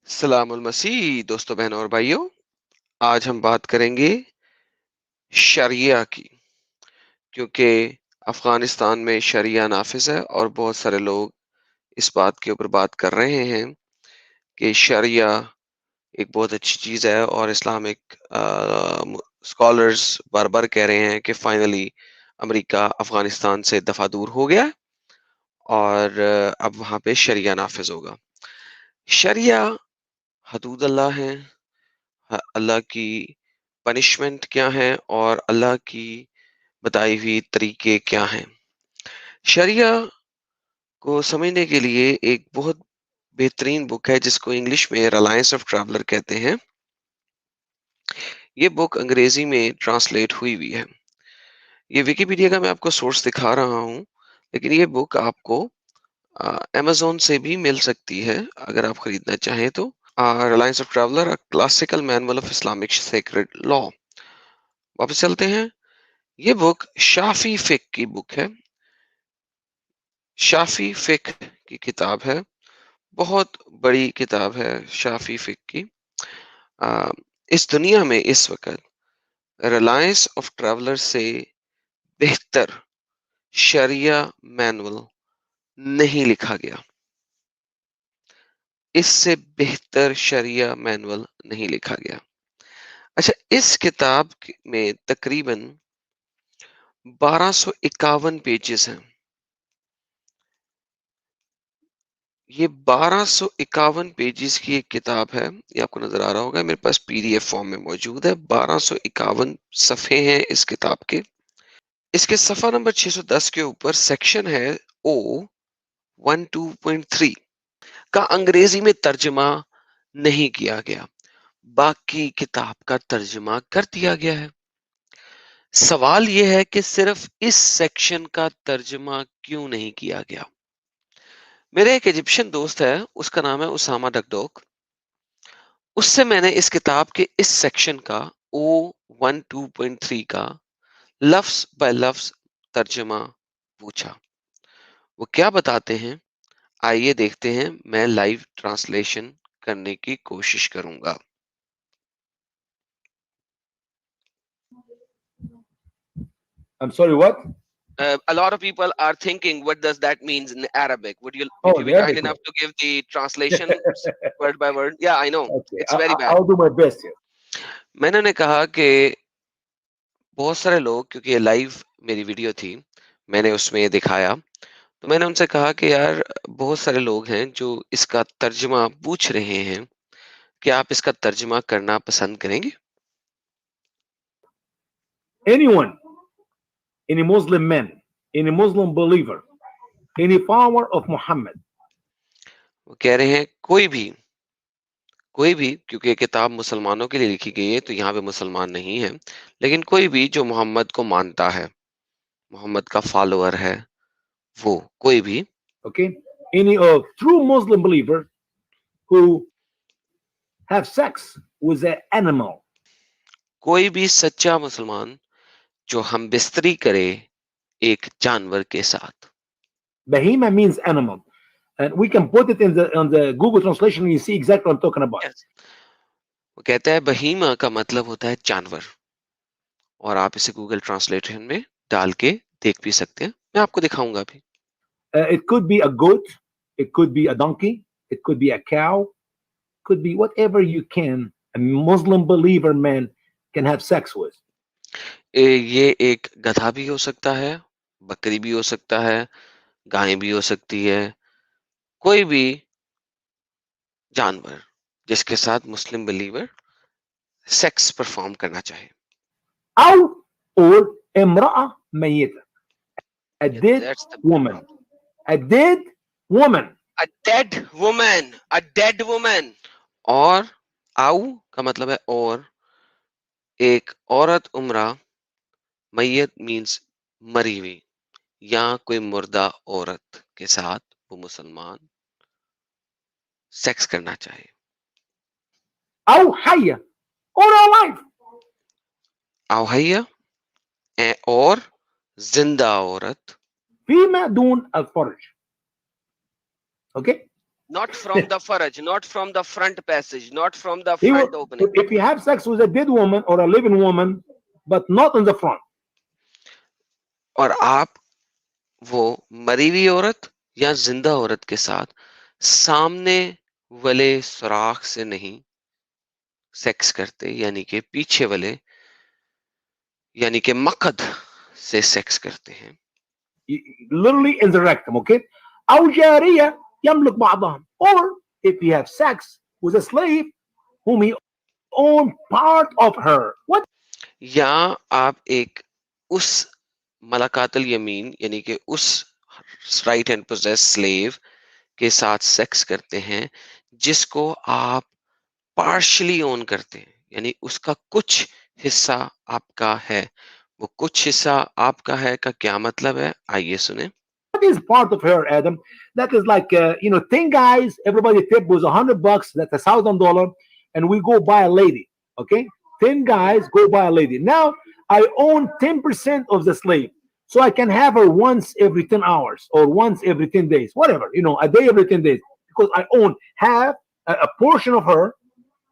سلام المسیح دوستو بہنوں اور بھائیوں، آج ہم بات کریں گے شریعہ کی، کیونکہ افغانستان میں شریعہ نافذ ہے اور بہت سارے لوگ اس بات کے اوپر بات کر رہے ہیں کہ شریعہ ایک بہت اچھی چیز ہے، اور اسلامک اسکالرز بار بار کہہ رہے ہیں کہ فائنلی امریکہ افغانستان سے دفعہ دور ہو گیا اور اب وہاں پہ شریعہ نافذ ہوگا۔ شریعہ حدود اللہ ہیں، اللہ کی پنشمنٹ کیا ہے اور اللہ کی بتائی ہوئی طریقے کیا ہیں۔ شریعہ کو سمجھنے کے لیے ایک بہت بہترین بک ہے جس کو انگلش میں ریلائنس آف ٹریولر کہتے ہیں۔ یہ بک انگریزی میں ٹرانسلیٹ ہوئی ہے۔ یہ ویکیپیڈیا کا میں آپ کو سورس دکھا رہا ہوں، لیکن یہ بک آپ کو امیزون سے بھی مل سکتی ہے اگر آپ خریدنا چاہیں تو۔ Reliance of Traveller Classical Manual of Islamic Sacred Law. واپس چلتے ہیں۔ یہ بک شافی فقہ کی بک ہے، شافی فقہ کی کتاب ہے، بہت بڑی کتاب ہے شافی فقہ کی۔ اس دنیا میں اس وقت ریلائنس آف ٹریولر سے بہتر شریعہ مینول نہیں لکھا گیا، اس سے بہتر شریعہ مینول نہیں لکھا گیا۔ اچھا، اس کتاب میں تقریباً 1251 پیجز ہیں۔ یہ 1251 پیجز کی ایک کتاب ہے، یہ آپ کو نظر آ رہا ہوگا، میرے پاس پی ڈی ایف فارم میں موجود ہے۔ 1251 صفحے ہیں اس کتاب کے۔ اس کے صفحہ نمبر 610 کے اوپر سیکشن ہے او 12.3 کا انگریزی میں ترجمہ نہیں کیا گیا، باقی کتاب کا ترجمہ کر دیا گیا ہے۔ سوال یہ ہے کہ صرف اس سیکشن کا ترجمہ کیوں نہیں کیا گیا؟ میرے ایک ایجپشن دوست ہے، اس کا نام ہے اسامہ ڈکڈوک۔ اس سے میں نے اس کتاب کے اس سیکشن کا او 12.3 کا لفظ بائی لفظ ترجمہ پوچھا۔ وہ کیا بتاتے ہیں، آئیے دیکھتے ہیں۔ میں لائیو ٹرانسلیشن کرنے کی کوشش کروں گا۔ I'm sorry, what? A lot of people are thinking, what does that mean in Arabic? Would you Oh, be the kind Arabic enough one. to give the translation word by word? Yeah, I know. Okay, It's very bad. I'll do my best here. میں نے کہا کہ بہت سارے لوگ، کیونکہ یہ live میری ویڈیو تھی، میں نے اس میں یہ دکھایا، تو میں نے ان سے کہا کہ یار بہت سارے لوگ ہیں جو اس کا ترجمہ پوچھ رہے ہیں کہ آپ اس کا ترجمہ کرنا پسند کریں گے؟ Anyone, any Muslim man, any Muslim believer, any follower of Muhammad, وہ کہہ رہے ہیں کوئی بھی، کیونکہ یہ کتاب مسلمانوں کے لیے لکھی گئی ہے تو یہاں پہ مسلمان نہیں ہے، لیکن کوئی بھی جو محمد کو مانتا ہے، محمد کا فالوور ہے، وہ کوئی بھی، okay, any true Muslim believer who have sex with an animal, کوئی بھی سچا مسلمان جو ہم بستری کرے ایک جانور کے ساتھ۔ bahima means animal, and we can put it in the Google translation and you see exactly what I'm talking about. وہ کہتا ہے بہیمہ کا مطلب ہوتا ہے جانور، اور آپ اسے گوگل ٹرانسلیشن میں ڈال کے دیکھ بھی سکتے ہیں، میں آپ کو دکھاؤں گا ابھی۔ It could be a goat, it could be a donkey, it could be a cow, could be whatever you can a Muslim believer man can have sex with. یہ ایک گدھا بھی ہو سکتا ہے، بکری بھی ہو سکتا ہے، گائے بھی ہو سکتی ہے، کوئی بھی جانور جس کے ساتھ مسلم بلیور سیکس پرفارم کرنا چاہے۔ أو or امرأة ميتة, a dead That's the woman, a dead woman. a dead woman, a dead woman. اور آؤ کا مطلب ہے اور، ایک عورت عمرہ، میت مینس مری ہوئی، یا کوئی مردہ عورت کے ساتھ وہ مسلمان سیکس کرنا چاہے۔ أو حية or alive. اوہیا اور زندہ عورت۔ فيما دون الفرج. Okay. Not from the faraj, not from the front passage, not from the He will, front opening. if you have sex with a dead woman or a living woman, but not in the front. اور آپ وہ مری ہوئی عورت یا زندہ عورت کے ساتھ سامنے والے سوراخ سے نہیں سیکس کرتے، یعنی کہ پیچھے والے، یعنی کہ مقد سے سیکس کرتے ہیں. Literally in the rectum, okay? أو جارية يملك بعضهم. Or if you have sex with a slave whom he owned part of her. What? یا آپ ایک اس ملکات الیمین یعنی کہ اس رائٹ اینڈ پوزیس سلیو کے ساتھ سیکس کرتے ہیں جس کو آپ پارشلی اون کرتے ہیں، یعنی اس کا کچھ حصہ آپ کا ہے. وہ کچھ حصہ آپ کا ہے کا کیا مطلب ہے؟ آئیے سنیں. What is part of her, Adam? That is like, 10 guys, everybody tip was $100. That's $1,000. And we go buy a lady, okay? 10 guys go buy a lady. Now I own 10% of the slave. So I can have her once every 10 hours or once every 10 days, whatever, a day every 10 days, because I own half, a portion of her.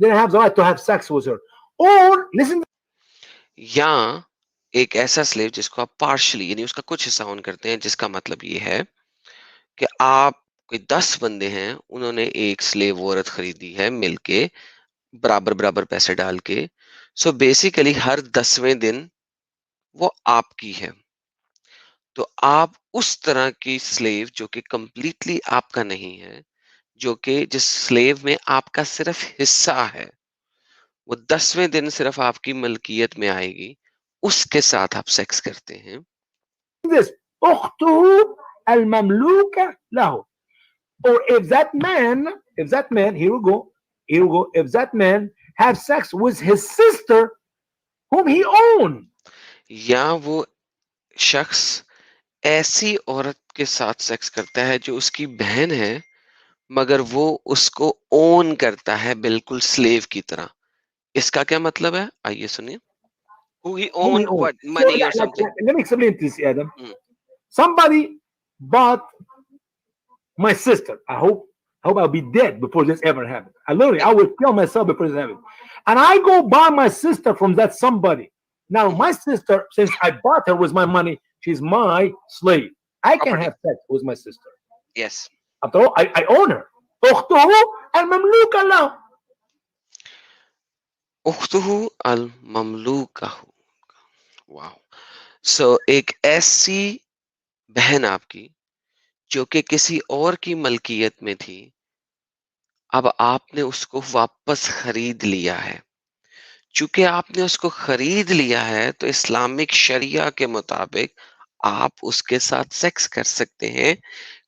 Then I have the right to have sex with her. Or, listen. یا ایک ایسا sleeve جس کو آپ partially یعنی اس کا کچھ حصہ اون کرتے ہیں، جس کا مطلب یہ ہے کہ آپ کوئی 10 بندے ہیں، انہوں نے ایک سلیو عورت خریدی ہے مل کے برابر برابر پیسے ڈال کے. سو بیسیکلی ہر 10ویں دن وہ آپ کی ہے. تو آپ اس طرح کی سلیو جو کہ کمپلیٹلی آپ کا نہیں ہے، جو کہ جس سلیو میں آپ کا صرف حصہ ہے، وہ 10ویں دن صرف آپ کی ملکیت میں آئے گی، اس کے ساتھ آپ سیکس کرتے ہیں. This أخته المملوكة له. Or if that man, here we go, if that man have sex with his sister whom he owned. یا وہ شخص ایسی عورت کے ساتھ سیکس کرتا ہے جو اس کی بہن ہے مگر وہ اس کو اون کرتا ہے بالکل سلیو کی طرح. اس کا کیا مطلب ہے؟ آئیے سنیے. Who he Whom he owned owned. what? So Money or something. let me explain this, Adam. Mm. Somebody bought my sister. I hope I'll be dead before this ever happens. I will kill myself before this happens. And I go buy my sister from that somebody. Now my sister, since I bought her with my money, she's my slave. I can Property. have sex with my sister. Yes. After all, I own her. أخته المملوكة له. اختہ المملوکہ. واو. سو ایک ایسی بہن آپ کی جو کہ کسی اور کی ملکیت میں تھی، اب آپ نے اس کو واپس خرید لیا ہے. چونکہ آپ نے اس کو خرید لیا ہے تو اسلامک شریعہ کے مطابق آپ اس کے ساتھ سیکس کر سکتے ہیں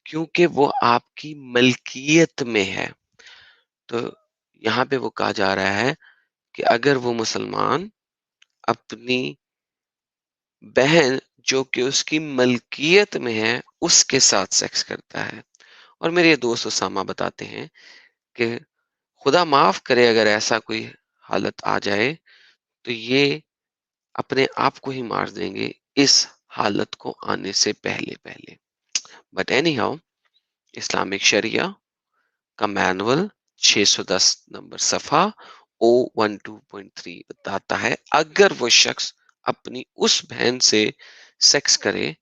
کیونکہ وہ آپ کی ملکیت میں ہے. تو یہاں پہ وہ کہا جا رہا ہے کہ اگر وہ مسلمان اپنی بہن جو کہ اس کی ملکیت میں ہے اس کے ساتھ سیکس کرتا ہے، اور میرے دوست اسامہ بتاتے ہیں کہ خدا معاف کرے اگر ایسا کوئی حالت آ جائے تو یہ اپنے آپ کو ہی مار دیں گے اس حالت کو آنے سے پہلے. بٹ اینی ہاؤ، اسلامک شریعہ کا مینول 610 نمبر صفحہ 012.3 بتاتا ہے اگر وہ شخص اپنی اس بہن سے سیکس کرے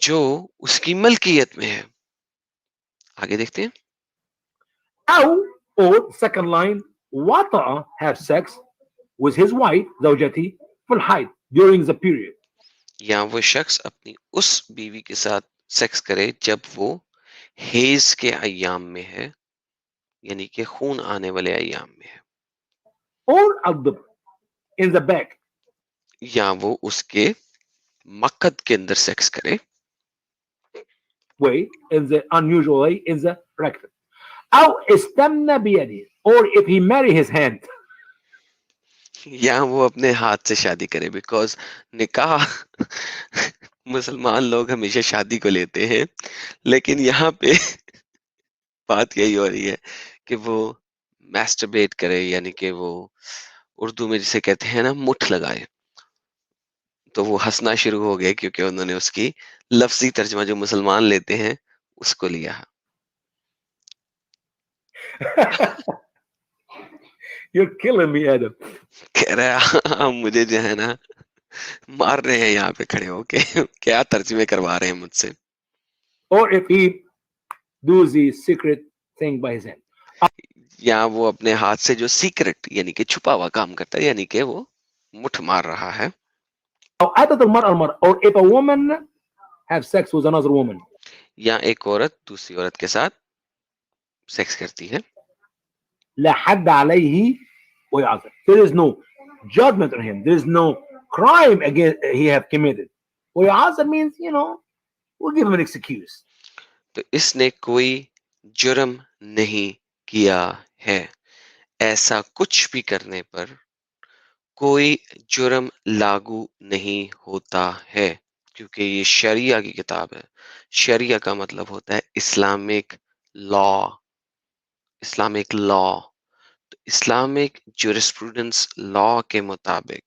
جو اس کی ملکیت میں ہے. آگے دیکھتے ہیں. أو or second line وطأ have sex with his wife زوجتي في الحيض during the period. یا وہ شخص اپنی اس بیوی کے ساتھ سیکس کرے جب وہ حیض کے ایام میں ہے، یعنی کہ خون آنے والے ایام میں ہے. Or in the back. یا وہ اس کے مقد کے اندر سیکس کرے. Way in the unusual way in the rectum. أو استمنى بيده. Or if he marry his hand. یا وہ اپنے ہاتھ سے شادی کرے، بیکاز نکاح مسلمان لوگ ہمیشہ شادی کو لیتے ہیں، لیکن یہاں پہ بات یہی ہو رہی ہے کہ وہ میسٹربیٹ کرے، یعنی کہ وہ اردو میں جسے کہتے ہیں نا مٹھ لگائے. تو وہ ہنسنا شروع ہو گئے کیونکہ انہوں نے اس کی لفظی ترجمہ جو مسلمان لیتے ہیں اس کو لیا. You're killing me, Adam. کہہ رہا ہے مجھے جو ہے نا مار رہے ہیں یہاں پہ کھڑے ہو کے کیا ترجمے کروا رہے ہیں مجھ سے. Or if he does the secret thing by his hand. یا وہ اپنے ہاتھ سے جو سیکرٹ یعنی کہ چھپا ہوا کام کرتا ہے یعنی کہ وہ مٹھ مار رہا ہے. أو أتت المرأة المرأة. Or if a woman have sex with another woman. یا ایک عورت دوسری عورت کے ساتھ سیکس کرتی ہے. لا حد عليه ويعذر. There is no judgment on him. There is no crime against he have committed. ويعذر means, we'll give him an excuse. تو اس نے کوئی جرم نہیں کیا ہے. ایسا کچھ بھی کرنے پر کوئی جرم لاگو نہیں ہوتا ہے کیونکہ یہ شریعہ کی کتاب ہے. شریعہ کا مطلب ہوتا ہے اسلامک لا. اسلامک لا تو اسلامک جورسپروڈنس لا کے مطابق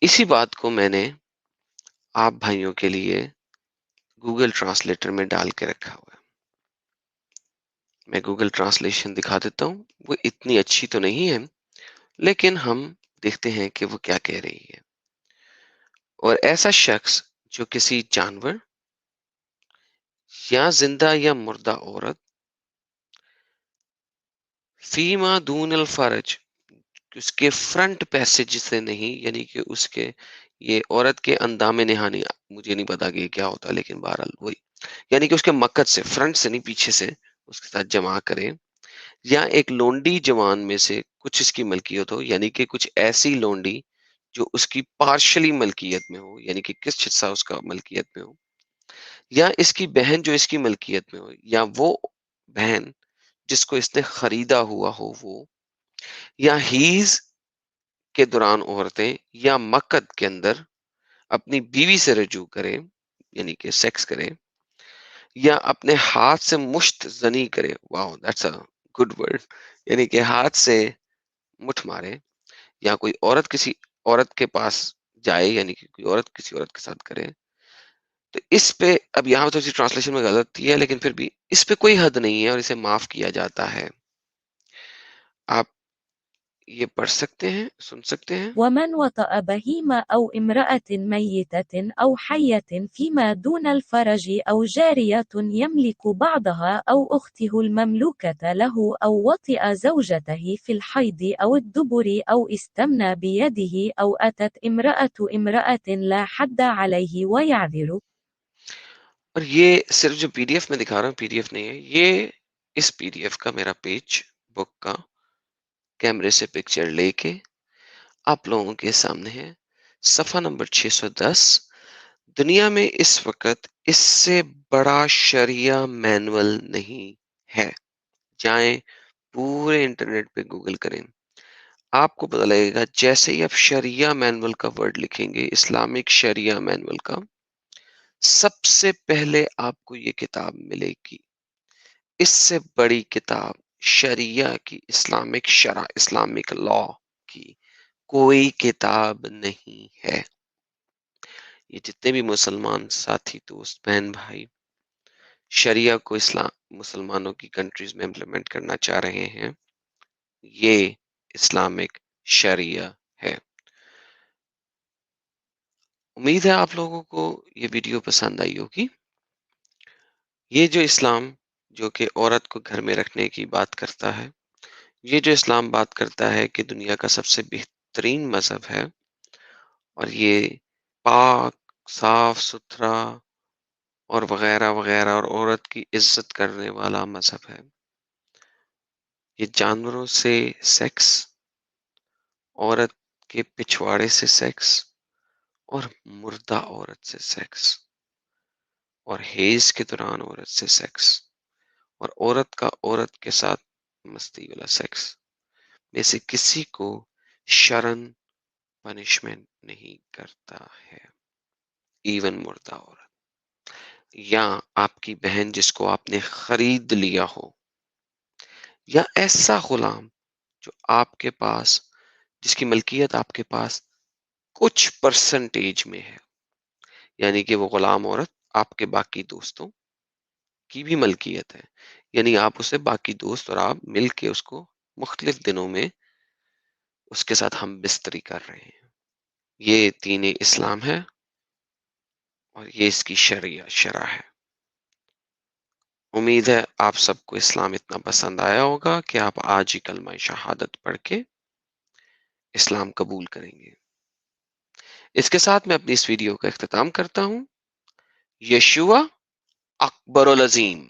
اسی بات کو میں نے آپ بھائیوں کے لیے گوگل ٹرانسلیٹر میں ڈال کے رکھا ہوا ہے. میں گوگل ٹرانسلیشن دکھا دیتا ہوں. وہ اتنی اچھی تو نہیں ہے لیکن ہم دیکھتے ہیں کہ وہ کیا کہہ رہی ہے. اور ایسا شخص جو کسی جانور یا زندہ یا مردہ عورت فیما دون الفرج اس کے فرنٹ پیسج سے نہیں یعنی کہ اس کے یہ عورت کے اندام نہانی مجھے نہیں پتا کہ یہ کیا ہوتا لیکن بہرحال وہی یعنی کہ اس کے مقد سے فرنٹ سے نہیں پیچھے سے اس کے ساتھ جمع کرے یا ایک لونڈی جوان میں سے کچھ اس کی ملکیت ہو یعنی کہ کچھ ایسی لونڈی جو اس کی پارشلی ملکیت میں ہو یعنی کہ کس حصہ اس کا ملکیت میں ہو یا اس کی بہن جو اس کی ملکیت میں ہو یا وہ بہن جس کو اس نے خریدا ہوا ہو وہ یا ہیز کے دوران عورتیں یا مقد کے اندر اپنی بیوی سے رجوع کرے یعنی کہ سیکس کرے یا اپنے ہاتھ سے مشت زنی کرے. واو دیٹس اے گڈ ورڈ. یعنی کہ ہاتھ سے مٹھ مارے یا کوئی عورت کسی عورت کے پاس جائے یعنی کہ کوئی عورت کسی عورت کے ساتھ کرے. تو اس پہ اب یہاں تو ٹرانسلیشن میں غلطی ہے لیکن پھر بھی اس پہ کوئی حد نہیں ہے اور اسے معاف کیا جاتا ہے. آپ یہ پڑھ سکتے ہیں سن سکتے ہیں. ومن وطأ بهيمة أو امرأة ميتة أو حية فيما دون الفرج أو جارية يملك بعضها أو أخته المملوكة له أو وطئ زوجته في الحيض أو الدبر أو استمنى بيده أو أتت امرأة لا حد عليه ويعذر. اور یہ صرف جو پی ڈی ایف میں دکھا رہا ہوں پی ڈی ایف نہیں ہے یہ اس پی ڈی ایف کا میرا پیج بک کا کیمرے سے پکچر لے کے آپ لوگوں کے سامنے ہے. صفحہ نمبر 610. دنیا میں اس وقت اس سے بڑا شریعہ مینول نہیں ہے. جائیں پورے انٹرنیٹ پہ گوگل کریں آپ کو پتہ لگے گا. جیسے ہی آپ شریعہ مینول کا ورڈ لکھیں گے اسلامک شریعہ مینول کا سب سے پہلے آپ کو یہ کتاب ملے گی. اس سے بڑی کتاب شریعہ کی اسلامک شرع اسلامک لا کی کوئی کتاب نہیں ہے. یہ جتنے بھی مسلمان ساتھی دوست بہن بھائی شریعہ کو اسلام مسلمانوں کی کنٹریز میں امپلیمنٹ کرنا چاہ رہے ہیں یہ اسلامک شریعہ ہے. امید ہے آپ لوگوں کو یہ ویڈیو پسند آئی ہوگی. یہ جو اسلام جو کہ عورت کو گھر میں رکھنے کی بات کرتا ہے یہ جو اسلام بات کرتا ہے کہ دنیا کا سب سے بہترین مذہب ہے اور یہ پاک صاف ستھرا اور وغیرہ وغیرہ اور عورت کی عزت کرنے والا مذہب ہے. یہ جانوروں سے سیکس عورت کے پچھواڑے سے سیکس اور مردہ عورت سے سیکس اور حیض کے دوران عورت سے سیکس اور عورت کا عورت کے ساتھ مستی والا سیکس میں سے کسی کو شرن پنشمنٹ نہیں کرتا ہے. ایون مردہ عورت یا آپ کی بہن جس کو آپ نے خرید لیا ہو یا ایسا غلام جو آپ کے پاس جس کی ملکیت آپ کے پاس کچھ پرسنٹیج میں ہے یعنی کہ وہ غلام عورت آپ کے باقی دوستوں کی بھی ملکیت ہے یعنی آپ اسے باقی دوست اور آپ مل کے اس کو مختلف دنوں میں اس کے ساتھ ہم بستری کر رہے ہیں. یہ دین اسلام ہے اور یہ اس کی شرع ہے. امید ہے آپ سب کو اسلام اتنا پسند آیا ہوگا کہ آپ آج ہی کلمہ شہادت پڑھ کے اسلام قبول کریں گے. اس کے ساتھ میں اپنی اس ویڈیو کا اختتام کرتا ہوں. یشوع اکبر العظیم.